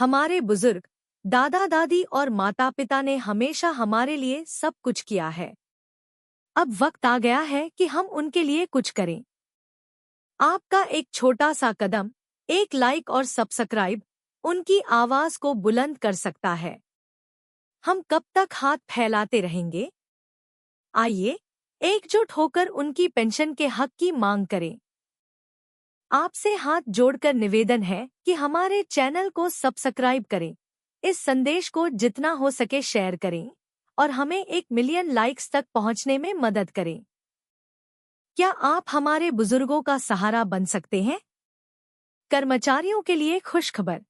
हमारे बुजुर्ग, दादा दादी और माता पिता ने हमेशा हमारे लिए सब कुछ किया है। अब वक्त आ गया है कि हम उनके लिए कुछ करें। आपका एक छोटा सा कदम, एक लाइक और सब्सक्राइब, उनकी आवाज को बुलंद कर सकता है। हम कब तक हाथ फैलाते रहेंगे? आइए, एकजुट होकर उनकी पेंशन के हक की मांग करें। आपसे हाथ जोड़कर निवेदन है कि हमारे चैनल को सब्सक्राइब करें, इस संदेश को जितना हो सके शेयर करें और हमें 1 मिलियन लाइक्स तक पहुंचने में मदद करें। क्या आप हमारे बुजुर्गों का सहारा बन सकते हैं? कर्मचारियों के लिए खुशखबर।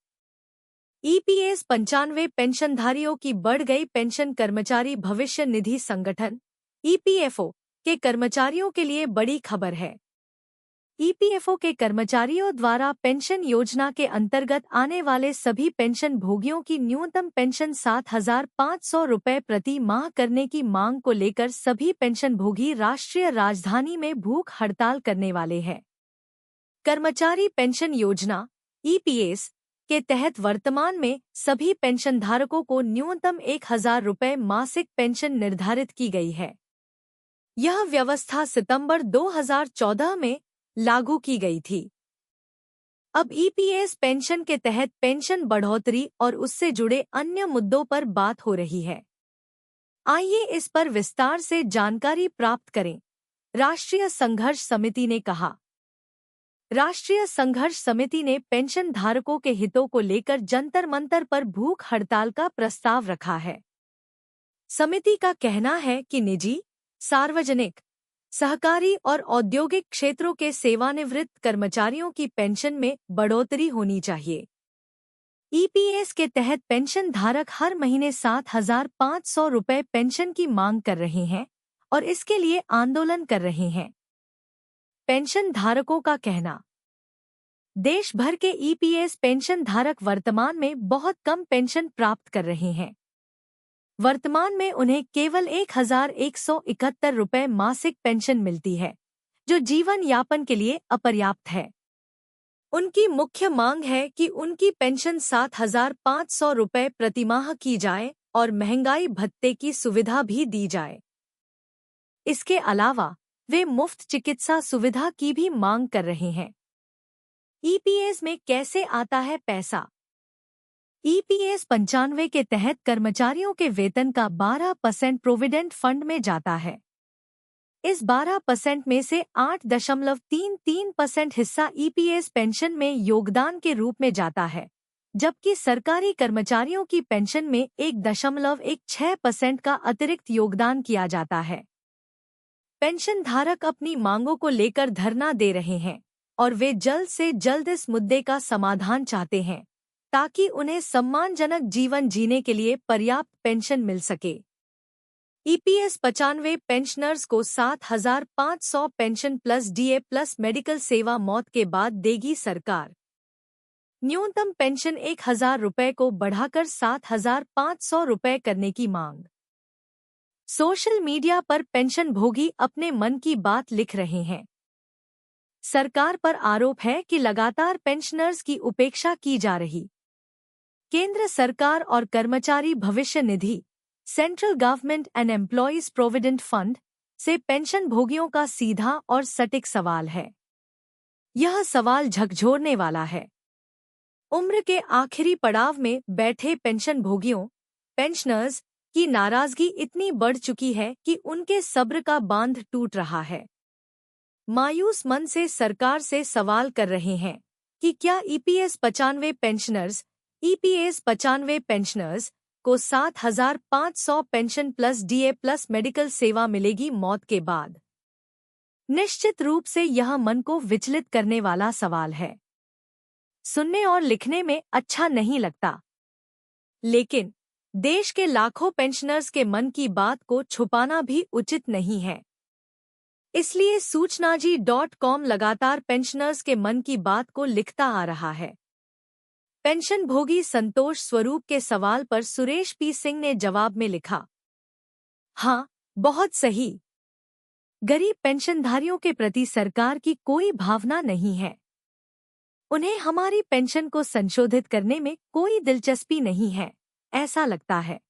ईपीएस 95 पेंशनधारियों की बढ़ गई पेंशन। कर्मचारी भविष्य निधि संगठन ईपीएफओ के कर्मचारियों के लिए बड़ी खबर है। ईपीएफओ के कर्मचारियों द्वारा पेंशन योजना के अंतर्गत आने वाले सभी पेंशन भोगियों की न्यूनतम पेंशन 7,500 रुपये प्रति माह करने की मांग को लेकर सभी पेंशन भोगी राष्ट्रीय राजधानी में भूख हड़ताल करने वाले हैं। कर्मचारी पेंशन योजना ईपीएस के तहत वर्तमान में सभी पेंशनधारकों को न्यूनतम 1,000 रुपये मासिक पेंशन निर्धारित की गई है। यह व्यवस्था सितंबर 2014 में लागू की गई थी। अब ईपीएस पेंशन के तहत पेंशन बढ़ोतरी और उससे जुड़े अन्य मुद्दों पर बात हो रही है। आइए इस पर विस्तार से जानकारी प्राप्त करें। राष्ट्रीय संघर्ष समिति ने कहा। राष्ट्रीय संघर्ष समिति ने पेंशन धारकों के हितों को लेकर जंतर मंतर पर भूख हड़ताल का प्रस्ताव रखा है। समिति का कहना है कि निजी, सार्वजनिक, सहकारी और औद्योगिक क्षेत्रों के सेवानिवृत्त कर्मचारियों की पेंशन में बढ़ोतरी होनी चाहिए। ईपीएस के तहत पेंशन धारक हर महीने 7,500 रुपये पेंशन की मांग कर रहे हैं और इसके लिए आंदोलन कर रहे हैं। पेंशन धारकों का कहना। देश भर के ईपीएस पेंशन धारक वर्तमान में बहुत कम पेंशन प्राप्त कर रहे हैं। वर्तमान में उन्हें केवल 1,171 रुपये मासिक पेंशन मिलती है, जो जीवन यापन के लिए अपर्याप्त है। उनकी मुख्य मांग है कि उनकी पेंशन 7,500 रुपये प्रतिमाह की जाए और महंगाई भत्ते की सुविधा भी दी जाए। इसके अलावा वे मुफ्त चिकित्सा सुविधा की भी मांग कर रहे हैं। ईपीएस में कैसे आता है पैसा? ईपीएस 95 के तहत कर्मचारियों के वेतन का 12% प्रोविडेंट फंड में जाता है। इस 12% में से 8.33% हिस्सा ईपीएस पेंशन में योगदान के रूप में जाता है, जबकि सरकारी कर्मचारियों की पेंशन में 1.16% का अतिरिक्त योगदान किया जाता है। पेंशन धारक अपनी मांगों को लेकर धरना दे रहे हैं और वे जल्द से जल्द इस मुद्दे का समाधान चाहते हैं, ताकि उन्हें सम्मानजनक जीवन जीने के लिए पर्याप्त पेंशन मिल सके। ईपीएस 95 पेंशनर्स को 7,500 pension plus DA plus medical सेवा मौत के बाद देगी सरकार। न्यूनतम पेंशन 1,000 रुपये को बढ़ाकर 7,500 रुपये करने की मांग। सोशल मीडिया पर पेंशन भोगी अपने मन की बात लिख रहे हैं। सरकार पर आरोप है कि लगातार पेंशनर्स की उपेक्षा की जा रही। केंद्र सरकार और कर्मचारी भविष्य निधि central government and employees provident fund से पेंशन भोगियों का सीधा और सटीक सवाल है। यह सवाल झकझोरने वाला है। उम्र के आखिरी पड़ाव में बैठे पेंशन भोगियों, पेंशनर्स की नाराजगी इतनी बढ़ चुकी है कि उनके सब्र का बांध टूट रहा है। मायूस मन से सरकार से सवाल कर रहे हैं कि क्या ईपीएस 95 पेंशनर्स को 7,500 pension plus DA plus medical सेवा मिलेगी मौत के बाद? निश्चित रूप से यह मन को विचलित करने वाला सवाल है। सुनने और लिखने में अच्छा नहीं लगता, लेकिन देश के लाखों पेंशनर्स के मन की बात को छुपाना भी उचित नहीं है। इसलिए सूचनाजी.com लगातार पेंशनर्स के मन की बात को लिखता आ रहा है। पेंशन भोगी संतोष स्वरूप के सवाल पर सुरेश पी सिंह ने जवाब में लिखा, हाँ, बहुत सही। गरीब पेंशनधारियों के प्रति सरकार की कोई भावना नहीं है। उन्हें हमारी पेंशन को संशोधित करने में कोई दिलचस्पी नहीं है, ऐसा लगता है।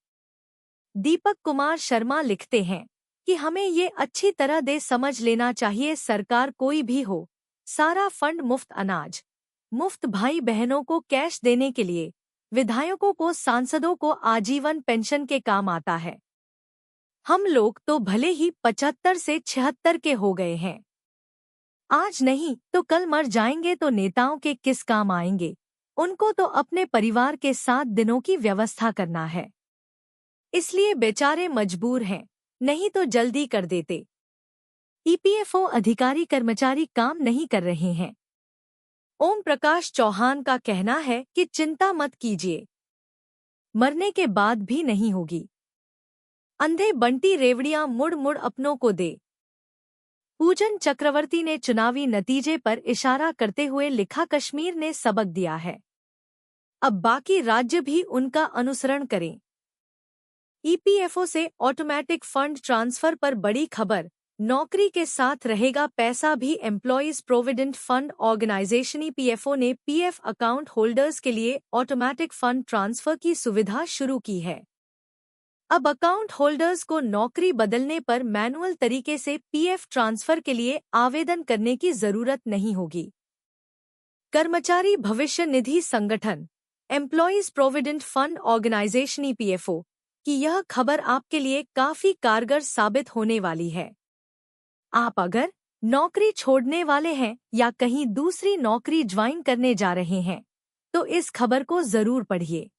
दीपक कुमार शर्मा लिखते हैं कि हमें ये अच्छी तरह दे समझ लेना चाहिए, सरकार कोई भी हो, सारा फंड मुफ्त अनाज, मुफ्त भाई बहनों को कैश देने के लिए, विधायकों को, सांसदों को आजीवन पेंशन के काम आता है। हम लोग तो भले ही 75 से 76 के हो गए हैं, आज नहीं तो कल मर जाएंगे तो नेताओं के किस काम आएंगे? उनको तो अपने परिवार के 7 दिनों की व्यवस्था करना है, इसलिए बेचारे मजबूर हैं, नहीं तो जल्दी कर देते। ईपीएफओ अधिकारी कर्मचारी काम नहीं कर रहे हैं। ओम प्रकाश चौहान का कहना है कि चिंता मत कीजिए, मरने के बाद भी नहीं होगी। अंधे बंटी रेवड़ियां मुड़ मुड़ अपनों को दे। पूजन चक्रवर्ती ने चुनावी नतीजे पर इशारा करते हुए लिखा, कश्मीर ने सबक दिया है, अब बाकी राज्य भी उनका अनुसरण करें। ईपीएफओ से ऑटोमेटिक फंड ट्रांसफर पर बड़ी खबर, नौकरी के साथ रहेगा पैसा भी। Employees provident fund organisation EPFO ने पीएफ अकाउंट होल्डर्स के लिए ऑटोमेटिक फंड ट्रांसफर की सुविधा शुरू की है। अब अकाउंट होल्डर्स को नौकरी बदलने पर मैनुअल तरीके से पीएफ ट्रांसफर के लिए आवेदन करने की जरूरत नहीं होगी। कर्मचारी भविष्य निधि संगठन employees provident fund organisation EPFO की यह खबर आपके लिए काफी कारगर साबित होने वाली है। आप अगर नौकरी छोड़ने वाले हैं या कहीं दूसरी नौकरी ज्वाइन करने जा रहे हैं तो इस खबर को जरूर पढ़िए।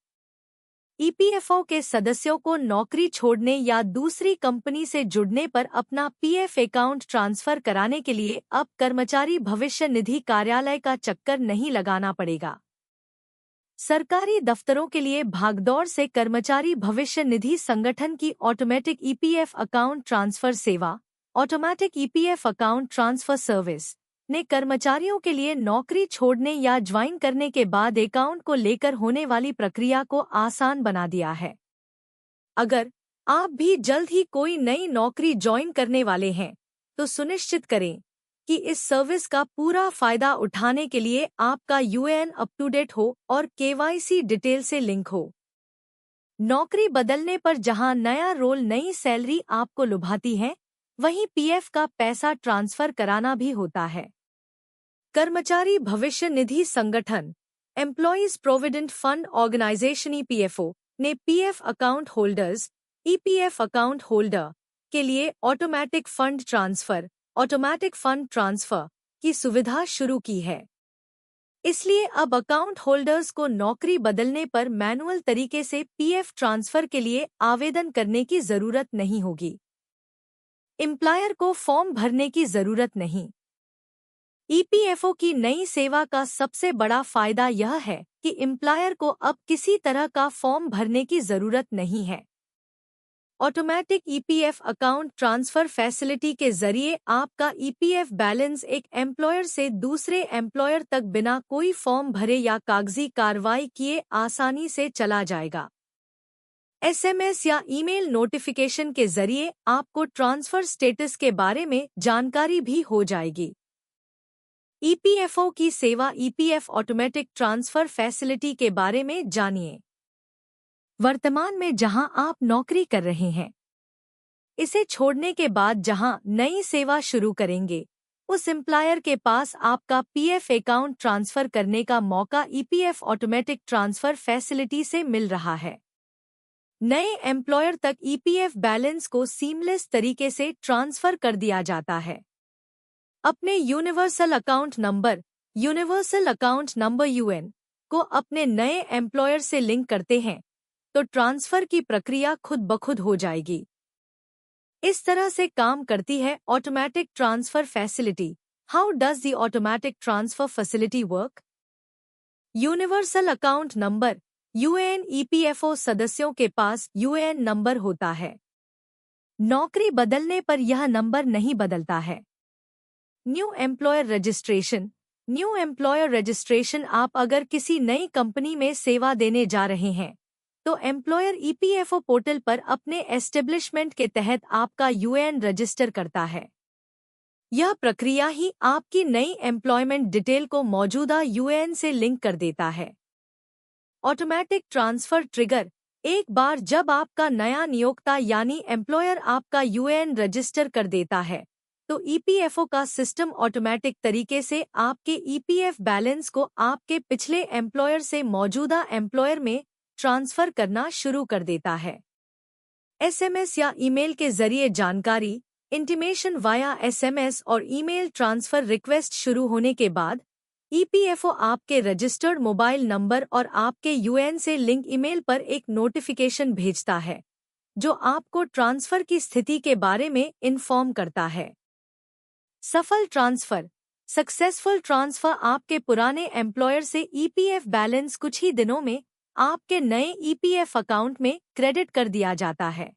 ईपीएफओ के सदस्यों को नौकरी छोड़ने या दूसरी कंपनी से जुड़ने पर अपना पीएफ अकाउंट ट्रांसफर कराने के लिए अब कर्मचारी भविष्य निधि कार्यालय का चक्कर नहीं लगाना पड़ेगा। सरकारी दफ्तरों के लिए भागदौड़ से कर्मचारी भविष्य निधि संगठन की ऑटोमेटिक ईपीएफ अकाउंट ट्रांसफर सेवा, automatic EPF account transfer service ने कर्मचारियों के लिए नौकरी छोड़ने या ज्वाइन करने के बाद अकाउंट को लेकर होने वाली प्रक्रिया को आसान बना दिया है। अगर आप भी जल्द ही कोई नई नौकरी ज्वाइन करने वाले हैं तो सुनिश्चित करें कि इस सर्विस का पूरा फायदा उठाने के लिए आपका यूएएन अप टू डेट हो और केवाईसी डिटेल से लिंक हो। नौकरी बदलने पर जहां नया रोल, नई सैलरी आपको लुभाती है, वहीं पीएफ का पैसा ट्रांसफर कराना भी होता है। कर्मचारी भविष्य निधि संगठन employees provident fund organisation EPFO ने PF account holders, EPF account holder के लिए ऑटोमेटिक फंड ट्रांसफर की सुविधा शुरू की है। इसलिए अब अकाउंट होल्डर्स को नौकरी बदलने पर मैनुअल तरीके से पीएफ ट्रांसफर के लिए आवेदन करने की जरूरत नहीं होगी। एम्प्लॉयर को फॉर्म भरने की जरूरत नहीं। ईपीएफओ की नई सेवा का सबसे बड़ा फायदा यह है कि एम्प्लॉयर को अब किसी तरह का फॉर्म भरने की जरूरत नहीं है। Automatic EPF account transfer facility के जरिए आपका ईपीएफ बैलेंस एक एम्प्लॉयर से दूसरे एम्प्लॉयर तक बिना कोई फॉर्म भरे या कागजी कार्रवाई किए आसानी से चला जाएगा। एसएमएस या ईमेल नोटिफिकेशन के जरिए आपको ट्रांसफर स्टेटस के बारे में जानकारी भी हो जाएगी। ईपीएफओ की सेवा ईपीएफ ऑटोमेटिक ट्रांसफर फैसिलिटी के बारे में जानिए। वर्तमान में जहां आप नौकरी कर रहे हैं, इसे छोड़ने के बाद जहां नई सेवा शुरू करेंगे, उस एम्प्लॉयर के पास आपका पीएफ अकाउंट ट्रांसफर करने का मौका ईपीएफ ऑटोमेटिक ट्रांसफर फैसिलिटी से मिल रहा है। नए एम्प्लॉयर तक ईपीएफ बैलेंस को सीमलेस तरीके से ट्रांसफर कर दिया जाता है। अपने यूनिवर्सल अकाउंट नंबर यूएन को अपने नए एम्प्लॉयर से लिंक करते हैं तो ट्रांसफर की प्रक्रिया खुद ब खुद हो जाएगी। इस तरह से काम करती है automatic transfer facility. How does the automatic transfer facility work? Universal account number UAN EPFO सदस्यों के पास यूएएन नंबर होता है। नौकरी बदलने पर यह नंबर नहीं बदलता है। न्यू एम्प्लॉयर रजिस्ट्रेशन आप अगर किसी नई कंपनी में सेवा देने जा रहे हैं तो एम्प्लॉयर ईपीएफओ पोर्टल पर अपने एस्टेब्लिशमेंट के तहत आपका यूएएन रजिस्टर करता है। यह प्रक्रिया ही आपकी नई एम्प्लॉयमेंट डिटेल को मौजूदा यूएएन से लिंक कर देता है। Automatic transfer trigger. एक बार जब आपका नया नियोक्ता यानी एम्प्लॉयर आपका यूएएन रजिस्टर कर देता है, तो ईपीएफओ का सिस्टम ऑटोमेटिक तरीके से आपके ईपीएफ बैलेंस को आपके पिछले एम्प्लॉयर से मौजूदा एम्प्लॉयर में ट्रांसफर करना शुरू कर देता है। एसएमएस या ईमेल के जरिए जानकारी, इंटीमेशन वाया एसएमएस और ईमेल ट्रांसफर रिक्वेस्ट शुरू होने के बाद ईपीएफओ आपके रजिस्टर्ड मोबाइल नंबर और आपके यूएएन से लिंक ईमेल पर एक नोटिफिकेशन भेजता है, जो आपको ट्रांसफर की स्थिति के बारे में इन्फॉर्म करता है। सफल ट्रांसफर। Successful transfer. आपके पुराने एम्प्लॉयर से ईपीएफ बैलेंस कुछ ही दिनों में आपके नए ईपीएफ अकाउंट में क्रेडिट कर दिया जाता है।